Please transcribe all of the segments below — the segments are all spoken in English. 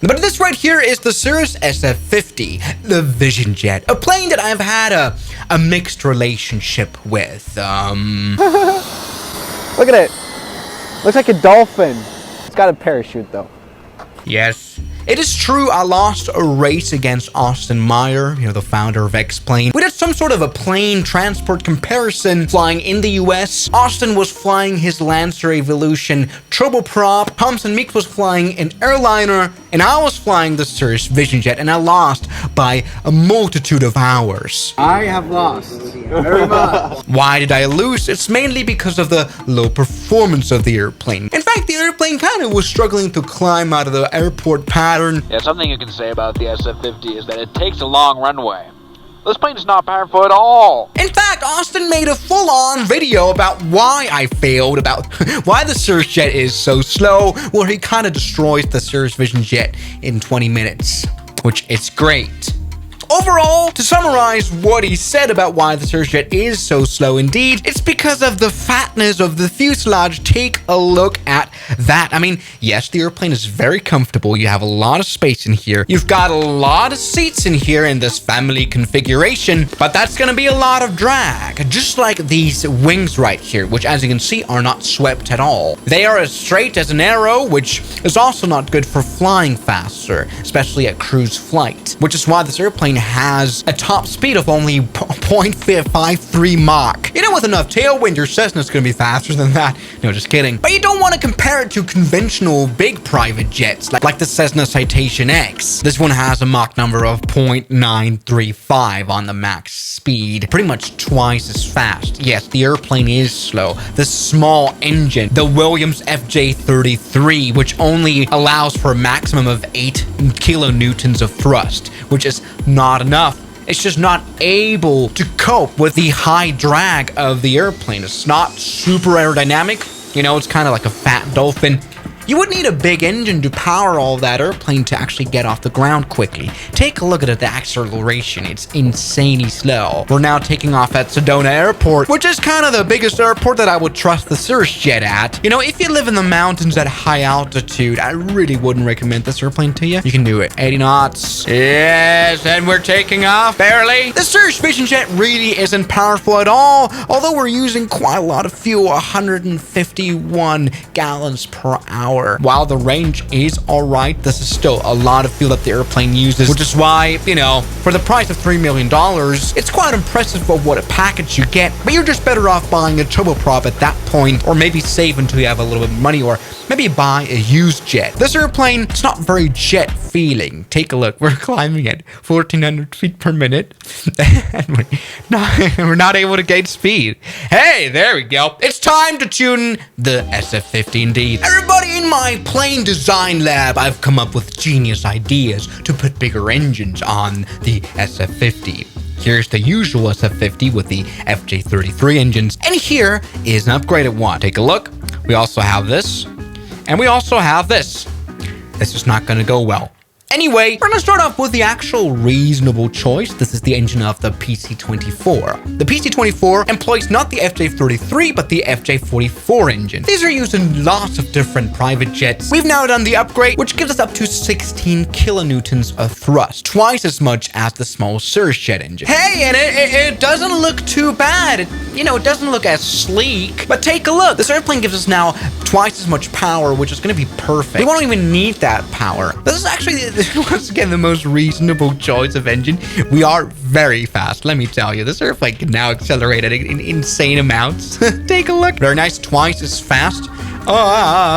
But this right here is the Cirrus SF-50, the Vision Jet, a plane that I've had a mixed relationship with. Look at it. Looks like a dolphin. It's got a parachute though. Yes. It is true, I lost a race against Austin Meyer, the founder of X-Plane. We did some sort of a plane transport comparison flying in the US. Austin was flying his Lancer Evolution turboprop, Thompson Meek was flying an airliner, and I was flying the Cirrus Vision Jet, and I lost by a multitude of hours. I have lost very much. Why did I lose? It's mainly because of the low performance of the airplane. In fact, the airplane kind of was struggling to climb out of the airport pattern. Yeah, something you can say about the SF-50 is that it takes a long runway. This plane is not powerful at all. In fact, Austin made a full-on video about why I failed, about why the Cirrus Jet is so slow, where he kind of destroys the Cirrus Vision Jet in 20 minutes, which is great. Overall, to summarize what he said about why the Cirrus Jet is so slow indeed, it's because of the fatness of the fuselage. Take a look at that. I mean, yes, the airplane is very comfortable. You have a lot of space in here. You've got a lot of seats in here in this family configuration, but that's going to be a lot of drag. Just like these wings right here, which as you can see are not swept at all. They are as straight as an arrow, which is also not good for flying faster, especially at cruise flight, which is why this airplane has a top speed of only 0.53 Mach. With enough tailwind, your Cessna's gonna be faster than that. No, just kidding. But you don't want to compare it to conventional big private jets, like the Cessna Citation X. This one has a Mach number of 0.935 on the max speed, pretty much twice as fast. Yes, the airplane is slow. The small engine, the Williams FJ33, which only allows for a maximum of 8 kilonewtons of thrust, which is not enough. It's just not able to cope with the high drag of the airplane. It's not super aerodynamic. It's kind of like a fat dolphin. You would need a big engine to power all that airplane to actually get off the ground quickly. Take a look at it, the acceleration. It's insanely slow. We're now taking off at Sedona Airport, which is kind of the biggest airport that I would trust the Cirrus Jet at. If you live in the mountains at high altitude, I really wouldn't recommend this airplane to you. You can do it. 80 knots. Yes, and we're taking off. Barely. The Cirrus Vision Jet really isn't powerful at all, although we're using quite a lot of fuel, 151 gallons per hour. While the range is alright, this is still a lot of fuel that the airplane uses, which is why, for the price of $3 million, it's quite impressive for what a package you get, but you're just better off buying a turboprop at that point, or maybe save until you have a little bit of money, or maybe buy a used jet. This airplane, it's not very jet feeling. Take a look. We're climbing at 1,400 feet per minute, and we're not able to gain speed. Hey, there we go. It's time to tune the SF-50 indeed. Everybody, in my plane design lab, I've come up with genius ideas to put bigger engines on the SF-50. Here's the usual SF-50 with the FJ33 engines, and here is an upgraded one. Take a look. We also have this, and we also have this. This is not going to go well. Anyway, we're going to start off with the actual reasonable choice. This is the engine of the PC-24. The PC-24 employs not the FJ33, but the FJ44 engine. These are used in lots of different private jets. We've now done the upgrade, which gives us up to 16 kilonewtons of thrust, twice as much as the small Cirrus Jet engine. Hey, and it doesn't look too bad. It doesn't look as sleek, but take a look. This airplane gives us now twice as much power, which is going to be perfect. We won't even need that power. This is actually once again the most reasonable choice of engine. We are very fast, let me tell you. This airplane can now accelerate at insane amounts. Take a look. Very nice, twice as fast.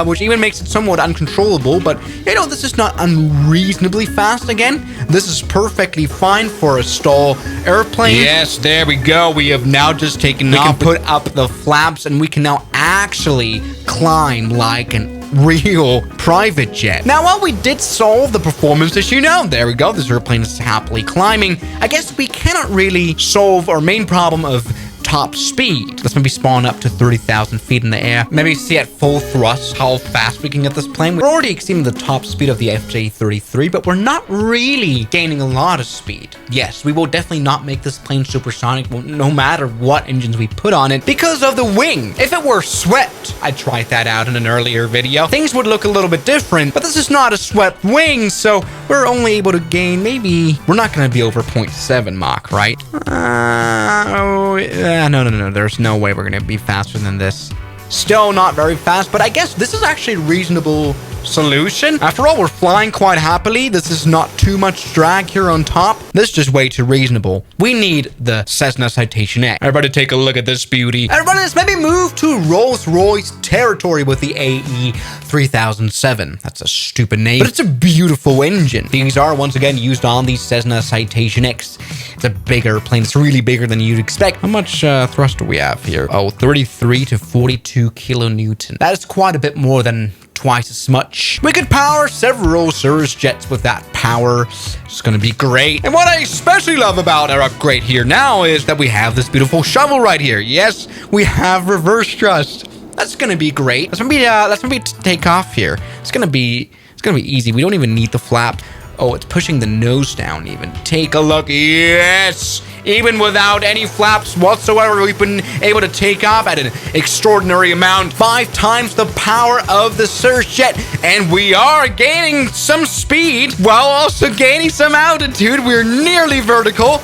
Which even makes it somewhat uncontrollable, but this is not unreasonably fast again. This is perfectly fine for a stall airplane. Yes, there we go. We have now just taken off. We can put up the flaps, and we can now actually climb like an real private jet. Now, while we did solve the performance issue, there we go. This airplane is happily climbing. I guess we cannot really solve our main problem of top speed. Let's maybe spawn up to 30,000 feet in the air. Maybe see at full thrust how fast we can get this plane. We're already exceeding the top speed of the FJ-33, but we're not really gaining a lot of speed. Yes, we will definitely not make this plane supersonic no matter what engines we put on it because of the wing. If it were swept, I tried that out in an earlier video, things would look a little bit different, but this is not a swept wing, so we're only able to gain maybe, we're not going to be over 0.7 Mach, right? No. There's no way we're going to be faster than this. Still not very fast, but I guess this is actually a reasonable solution. After all, we're flying quite happily. This is not too much drag here on top. This is just way too reasonable. We need the Cessna Citation X. Everybody take a look at this beauty. Everybody, let's maybe move to Rolls-Royce territory with the AE 3007. That's a stupid name, but it's a beautiful engine. These are once again used on the Cessna Citation X. It's a bigger plane. It's really bigger than you'd expect. How much thrust do we have here? Oh, 33 to 42 kilonewton. That is quite a bit more than twice as much. We could power several CirrusJets with that power. It's gonna be great. And what I especially love about our upgrade here now is that we have this beautiful shovel right here. Yes, we have reverse thrust. That's gonna be great. Let's maybe take off here. It's gonna be easy. We don't even need the flap. Oh, it's pushing the nose down even. Take a look. Yes! Even without any flaps whatsoever, we've been able to take off at an extraordinary amount. 5 times the power of the CirrusJet. And we are gaining some speed while also gaining some altitude. We're nearly vertical. All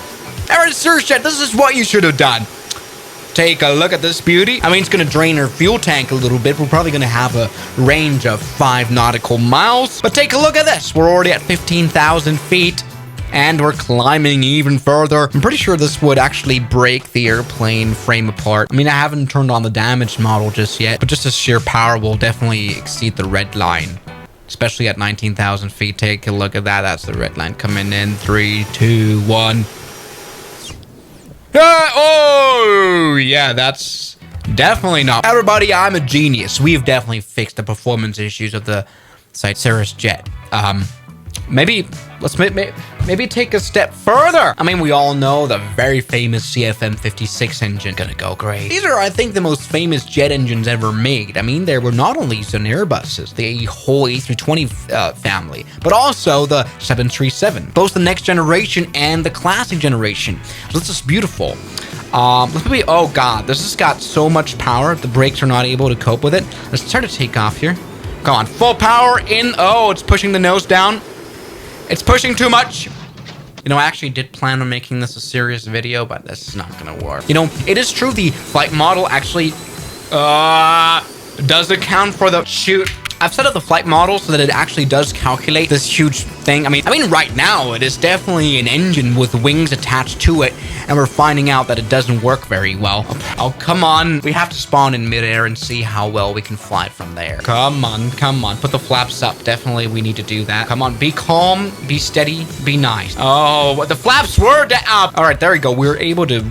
right, CirrusJet, this is what you should have done. Take a look at this beauty. I mean, it's going to drain our fuel tank a little bit. We're probably going to have a range of 5 nautical miles. But take a look at this. We're already at 15,000 feet. And we're climbing even further. I'm pretty sure this would actually break the airplane frame apart. I mean, I haven't turned on the damaged model just yet. But just the sheer power will definitely exceed the red line. Especially at 19,000 feet. Take a look at that. That's the red line coming in. 3, 2, 1... oh, yeah, that's definitely not. Everybody, I'm a genius. We've definitely fixed the performance issues of the CirrusJet. Maybe take a step further. I mean, we all know the very famous CFM56 engine. Gonna go great. These are, I think, the most famous jet engines ever made. I mean, there were not only some Airbuses, the whole A320 family, but also the 737, both the next generation and the classic generation. So this is beautiful. Oh god, this has got so much power, the brakes are not able to cope with it. Let's try to take off here. Come on, full power in. Oh, it's pushing the nose down. It's pushing too much. You know, I actually did plan on making this a serious video, but this is not gonna work. You know, it is true the flight model actually does account for the shoot. I've set up the flight model so that it actually does calculate this huge thing. I mean, right now it is definitely an engine with wings attached to it, and we're finding out that it doesn't work very well. Oh, come on. We have to spawn in midair and see how well we can fly from there. Come on. Put the flaps up. Definitely we need to do that. Come on, be calm, be steady, be nice. Oh, the flaps were up. All right, there we go. We're able to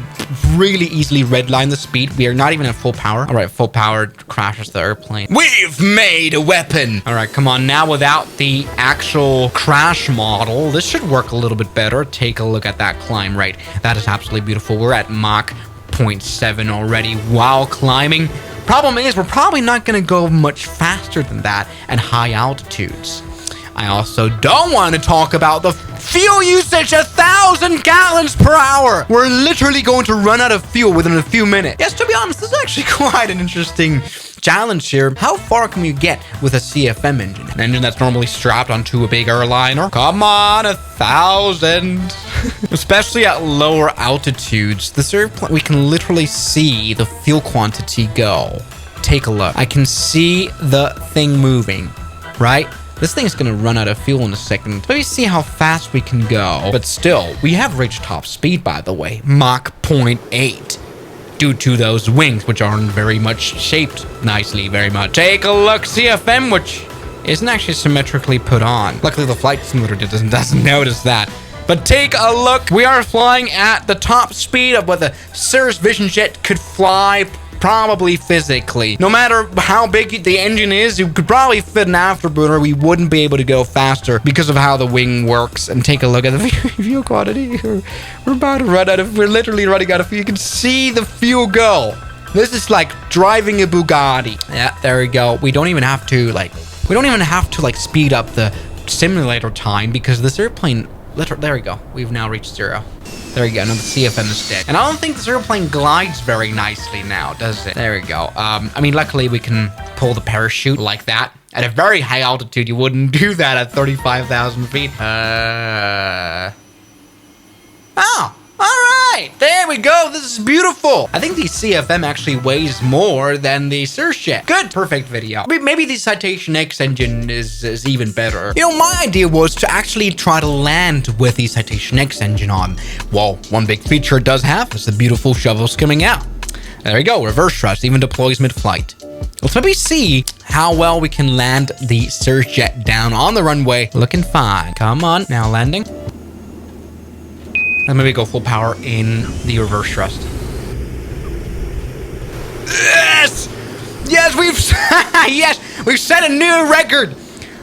really easily redline the speed. We are not even at full power. All right, full power crashes the airplane. We've made a weapon. All right, come on. Now without the actual crash model, this should work a little bit better. Take a look at that climb rate. That is absolutely beautiful. We're at Mach 0.7 already while climbing. Problem is, we're probably not going to go much faster than that at high altitudes. I also don't want to talk about the fuel usage, 1,000 gallons per hour. We're literally going to run out of fuel within a few minutes. Yes, to be honest, this is actually quite an interesting challenge here. How far can you get with a CFM engine? An engine that's normally strapped onto a big airliner? Come on, 1,000. Especially at lower altitudes, this airplane, we can literally see the fuel quantity go. Take a look. I can see the thing moving, right? This thing's gonna run out of fuel in a second. Let me see how fast we can go. But still, we have reached top speed, by the way. Mach 0.8. Due to those wings, which aren't very much shaped nicely, very much. Take a look, CFM, which isn't actually symmetrically put on. Luckily, the flight simulator doesn't notice that. But take a look. We are flying at the top speed of what the CirrusVision Jet could fly probably physically. No matter how big the engine is, you could probably fit an afterburner. We wouldn't be able to go faster because of how the wing works. And take a look at the fuel quantity. We're about to run out of, we're literally running out of fuel. You can see the fuel go. This is like driving a Bugatti. Yeah, there we go. We don't even have to like speed up the simulator time because this airplane, there we go. We've now reached 0. There we go. Now the CFM is dead. And I don't think this airplane glides very nicely now, does it? There we go. I mean, luckily we can pull the parachute like that. At a very high altitude, you wouldn't do that at 35,000 feet. Oh, all right. There we go. This is beautiful. I think the CFM actually weighs more than the CirrusJet. Good. Perfect video. Maybe the Citation X engine is even better. You know, my idea was to actually try to land with the Citation X engine on. Well, one big feature it does have is the beautiful shovels coming out. There we go. Reverse thrust even deploys mid-flight. Let's maybe see how well we can land the CirrusJet down on the runway. Looking fine. Come on. Now landing. And maybe go full power in the reverse thrust. Yes! Yes, we've set a new record.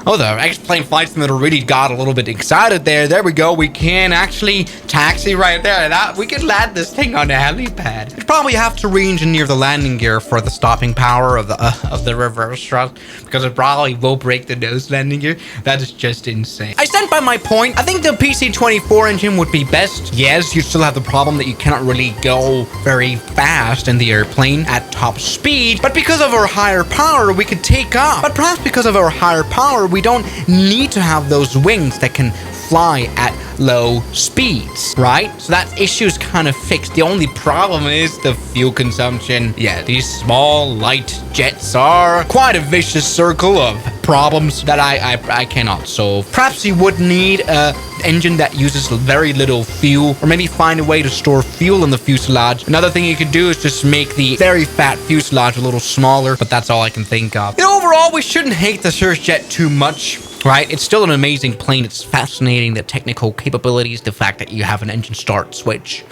Oh, the X-Plane Flight Simulator really got a little bit excited there. There we go. We can actually taxi right there. We could land this thing on a helipad. We'd probably have to re-engineer the landing gear for the stopping power of the reverse thrust because it probably will break the nose landing gear. That is just insane. I stand by my point. I think the PC-24 engine would be best. Yes, you still have the problem that you cannot really go very fast in the airplane at top speed. But because of our higher power, we could take off. But perhaps because of our higher power, we don't need to have those wings that can fly at low speeds, right? So that issue is kind of fixed. The only problem is the fuel consumption. Yeah, these small, light jets are quite a vicious circle of problems that I cannot solve. Perhaps you would need an engine that uses very little fuel, or maybe find a way to store fuel in the fuselage. Another thing you could do is just make the very fat fuselage a little smaller, but that's all I can think of. You know, overall, we shouldn't hate the CirrusJet too much. Right? It's still an amazing plane. It's fascinating, the technical capabilities, the fact that you have an engine start switch.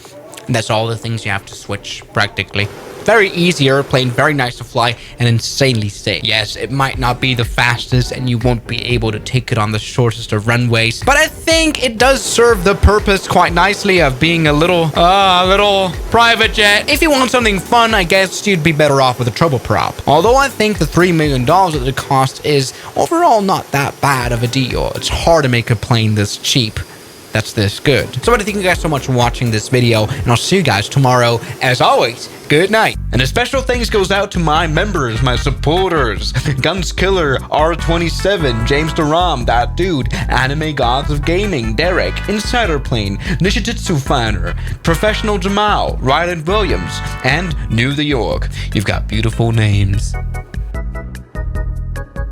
And that's all the things you have to switch, practically. Very easy airplane, very nice to fly, and insanely safe. Yes, it might not be the fastest, and you won't be able to take it on the shortest of runways, but I think it does serve the purpose quite nicely of being a little private jet. If you want something fun, I guess you'd be better off with a turboprop. Although I think the $3 million that it cost is overall not that bad of a deal. It's hard to make a plane this cheap that's this good. So I want to thank you guys so much for watching this video, and I'll see you guys tomorrow. As always, good night. And a special thanks goes out to my members, my supporters: Guns Killer, R27, James Deram, That Dude, Anime Gods of Gaming, Derek, Insider Plane, Nishijitsu Finder, Professional Jamal, Ryland Williams, and New the York. You've got beautiful names.